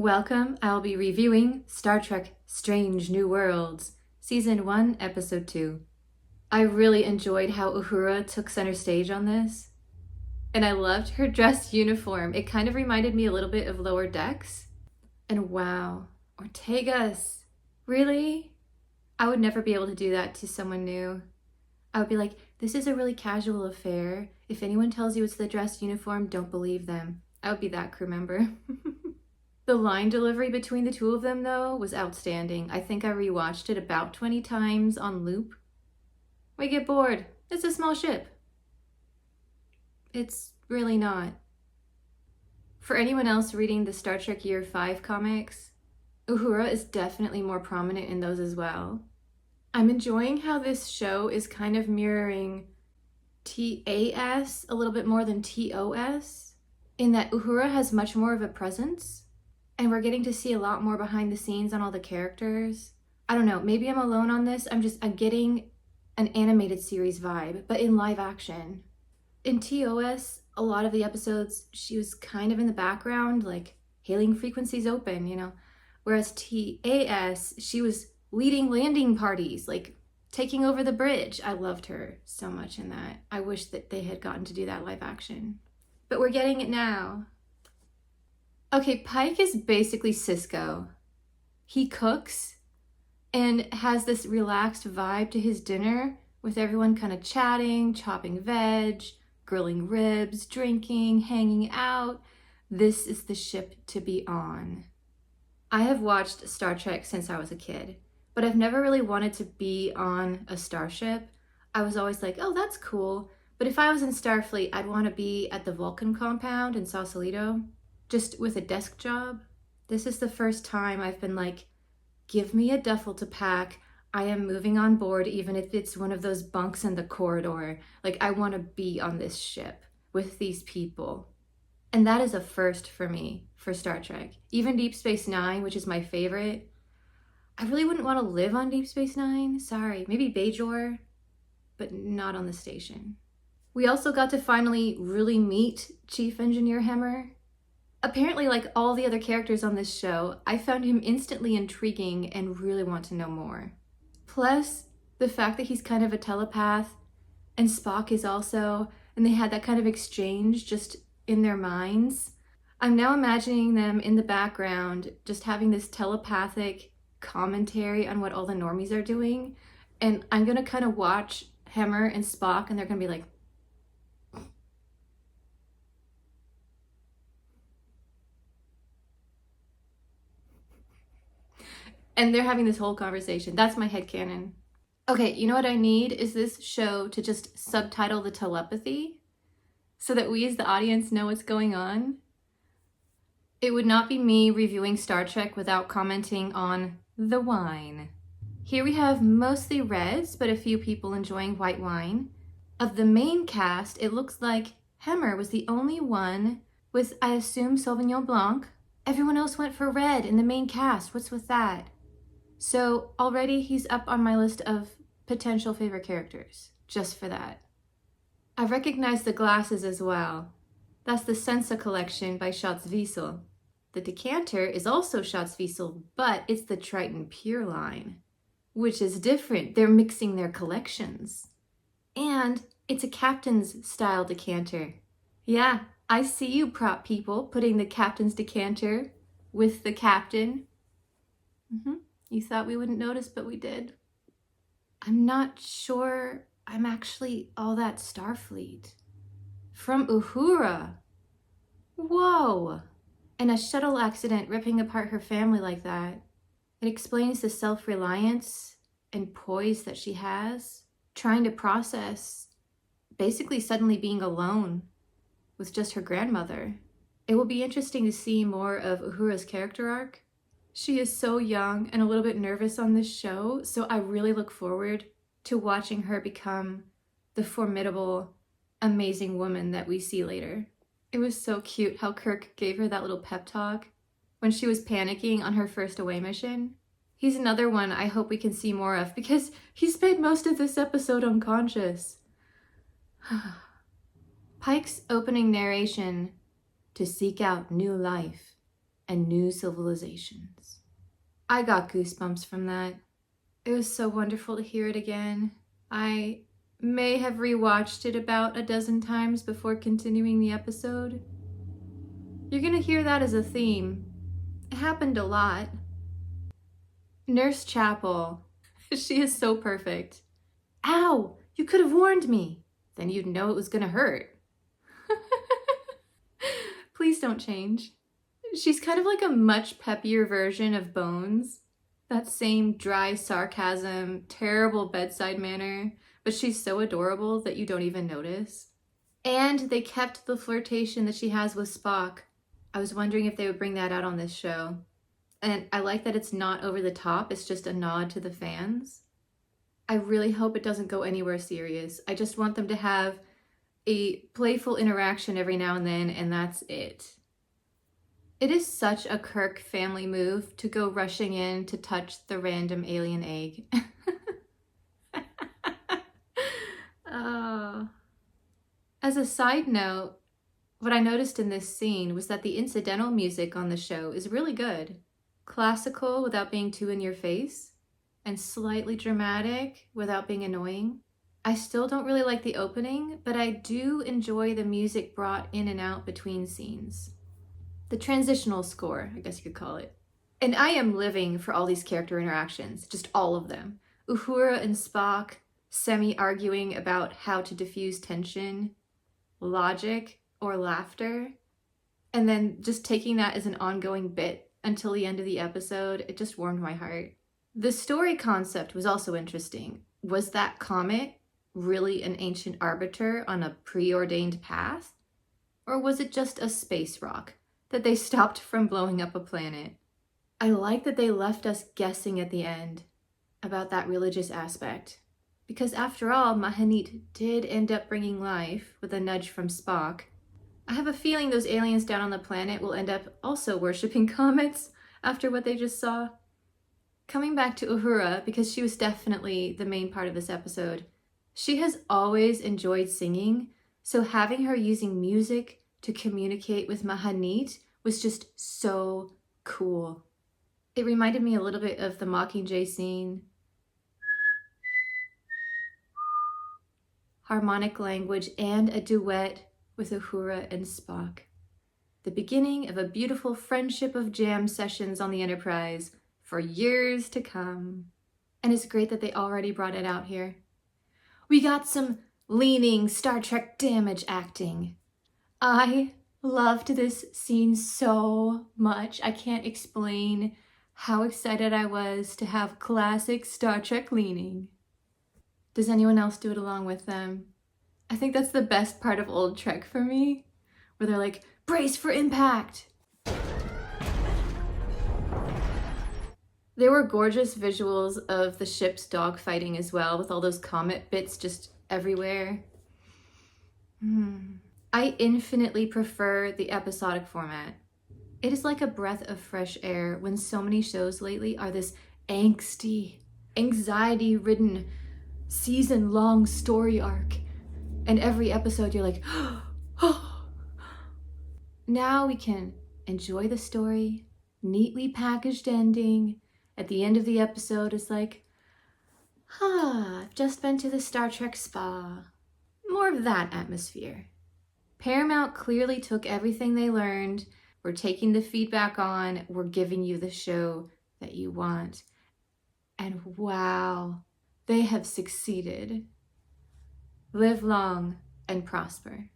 Welcome, I'll be reviewing Star Trek Strange New Worlds, Season 1, Episode 2. I really enjoyed how Uhura took center stage on this, and I loved her dress uniform. It kind of reminded me a little bit of Lower Decks. And wow, Ortegas, really? I would never be able to do that to someone new. I would be like, this is a really casual affair. If anyone tells you it's the dress uniform, don't believe them. I would be that crew member. The line delivery between the two of them, though, was outstanding. I think I rewatched it about 20 times on loop. We get bored. It's a small ship. It's really not. For anyone else reading the Star Trek Year 5 comics, Uhura is definitely more prominent in those as well. I'm enjoying how this show is kind of mirroring TAS a little bit more than TOS, in that Uhura has much more of a presence. And we're getting to see a lot more behind the scenes on all the characters. I don't know, maybe I'm alone on this. I'm getting an animated series vibe, but in live action. In TOS, a lot of the episodes, she was kind of in the background, like hailing frequencies open, you know. Whereas TAS, she was leading landing parties, like taking over the bridge. I loved her so much in that. I wish that they had gotten to do that live action. But we're getting it now. Okay, Pike is basically Cisco. He cooks and has this relaxed vibe to his dinner with everyone kind of chatting, chopping veg, grilling ribs, drinking, hanging out. This is the ship to be on. I have watched Star Trek since I was a kid, but I've never really wanted to be on a starship. I was always like, oh, that's cool. But if I was in Starfleet, I'd want to be at the Vulcan compound in Sausalito. Just with a desk job. This is the first time I've been like, give me a duffel to pack. I am moving on board, even if it's one of those bunks in the corridor. Like, I want to be on this ship with these people. And that is a first for me for Star Trek. Even Deep Space Nine, which is my favorite. I really wouldn't want to live on Deep Space Nine. Sorry, maybe Bajor, but not on the station. We also got to finally really meet Chief Engineer Hemmer. Apparently, like all the other characters on this show, I found him instantly intriguing and really want to know more. Plus, the fact that he's kind of a telepath, and Spock is also, and they had that kind of exchange just in their minds. I'm now imagining them in the background, just having this telepathic commentary on what all the normies are doing, and I'm gonna kind of watch Hemmer and Spock, and they're gonna be like, and they're having this whole conversation. That's my headcanon. Okay, you know what I need is this show to just subtitle the telepathy so that we as the audience know what's going on. It would not be me reviewing Star Trek without commenting on the wine. Here we have mostly reds, but a few people enjoying white wine. Of the main cast, it looks like Hemmer was the only one with, I assume, Sauvignon Blanc. Everyone else went for red in the main cast. What's with that? So already he's up on my list of potential favorite characters, just for that. I recognize the glasses as well. That's the Sensa collection by Schatzwiesel. The decanter is also Schatzwiesel, but it's the Triton Pure line, which is different. They're mixing their collections. And it's a captain's style decanter. Yeah, I see you prop people putting the captain's decanter with the captain. You thought we wouldn't notice, but we did. I'm not sure I'm actually all that Starfleet. From Uhura. Whoa. And a shuttle accident ripping apart her family like that. It explains the self-reliance and poise that she has, trying to process basically suddenly being alone with just her grandmother. It will be interesting to see more of Uhura's character arc. She is so young and a little bit nervous on this show, so I really look forward to watching her become the formidable, amazing woman that we see later. It was so cute how Kirk gave her that little pep talk when she was panicking on her first away mission. He's another one I hope we can see more of because he spent most of this episode unconscious. Pike's opening narration, to seek out new life and new civilizations. I got goosebumps from that. It was so wonderful to hear it again. I may have rewatched it about a dozen times before continuing the episode. You're gonna hear that as a theme. It happened a lot. Nurse Chapel. She is so perfect. Ow! You could have warned me. Then you'd know it was gonna hurt. Please don't change. She's kind of like a much peppier version of Bones. That same dry sarcasm, terrible bedside manner, but she's so adorable that you don't even notice. And they kept the flirtation that she has with Spock. I was wondering if they would bring that out on this show. And I like that it's not over the top, it's just a nod to the fans. I really hope it doesn't go anywhere serious. I just want them to have a playful interaction every now and then, and that's it. It is such a Kirk family move to go rushing in to touch the random alien egg. As a side note, what I noticed in this scene was that the incidental music on the show is really good. Classical without being too in your face, and slightly dramatic without being annoying. I still don't really like the opening, but I do enjoy the music brought in and out between scenes. The transitional score, I guess you could call it. And I am living for all these character interactions, just all of them. Uhura and Spock semi-arguing about how to diffuse tension, logic, or laughter, and then just taking that as an ongoing bit until the end of the episode. It just warmed my heart. The story concept was also interesting. Was that comet really an ancient arbiter on a preordained path? Or was it just a space rock that they stopped from blowing up a planet? I like that they left us guessing at the end about that religious aspect. Because after all, Mahanit did end up bringing life with a nudge from Spock. I have a feeling those aliens down on the planet will end up also worshipping comets after what they just saw. Coming back to Uhura, because she was definitely the main part of this episode, she has always enjoyed singing, so having her using music to communicate with Mahanit was just so cool. It reminded me a little bit of the Mockingjay scene. Harmonic language and a duet with Uhura and Spock. The beginning of a beautiful friendship of jam sessions on the Enterprise for years to come. And it's great that they already brought it out here. We got some leaning Star Trek damage acting. I loved this scene so much. I can't explain how excited I was to have classic Star Trek leaning. Does anyone else do it along with them? I think that's the best part of old Trek for me, where they're like, brace for impact. There were gorgeous visuals of the ship's dogfighting as well, with all those comet bits just everywhere. I infinitely prefer the episodic format. It is like a breath of fresh air when so many shows lately are this angsty, anxiety-ridden, season-long story arc. And every episode you're like, oh. Now we can enjoy the story, neatly packaged ending. At the end of the episode, it's like, I've just been to the Star Trek spa. More of that atmosphere. Paramount clearly took everything they learned. We're taking the feedback on. We're giving you the show that you want. And wow, they have succeeded. Live long and prosper.